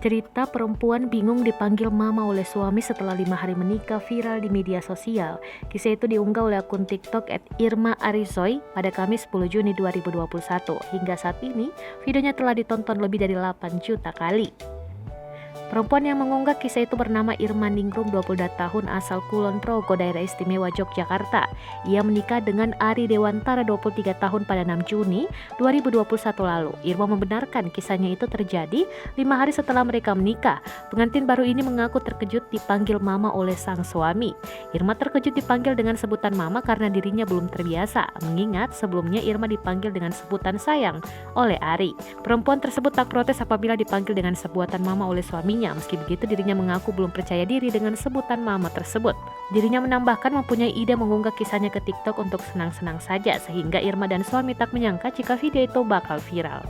Cerita perempuan bingung dipanggil mama oleh suami setelah 5 hari menikah viral di media sosial. Kisah itu diunggah oleh akun TikTok @irma_arizoy pada Kamis 10 Juni 2021. Hingga saat ini, videonya telah ditonton lebih dari 8 juta kali. Perempuan yang mengunggah kisah itu bernama Irma Ningrum, 22 tahun, asal Kulon Progo, Daerah Istimewa Yogyakarta. Ia menikah dengan Ari Dewantara, 23 tahun, pada 6 Juni 2021 lalu. Irma membenarkan kisahnya itu terjadi 5 hari setelah mereka menikah. Pengantin baru ini mengaku terkejut dipanggil mama oleh sang suami. Irma terkejut dipanggil dengan sebutan mama karena dirinya belum terbiasa, mengingat sebelumnya Irma dipanggil dengan sebutan sayang oleh Ari. Perempuan tersebut tak protes apabila dipanggil dengan sebutan mama oleh suaminya. Meski begitu, dirinya mengaku belum percaya diri dengan sebutan mama tersebut. Dirinya menambahkan mempunyai ide mengunggah kisahnya ke TikTok untuk senang-senang saja, sehingga Irma dan suami tak menyangka jika video itu bakal viral.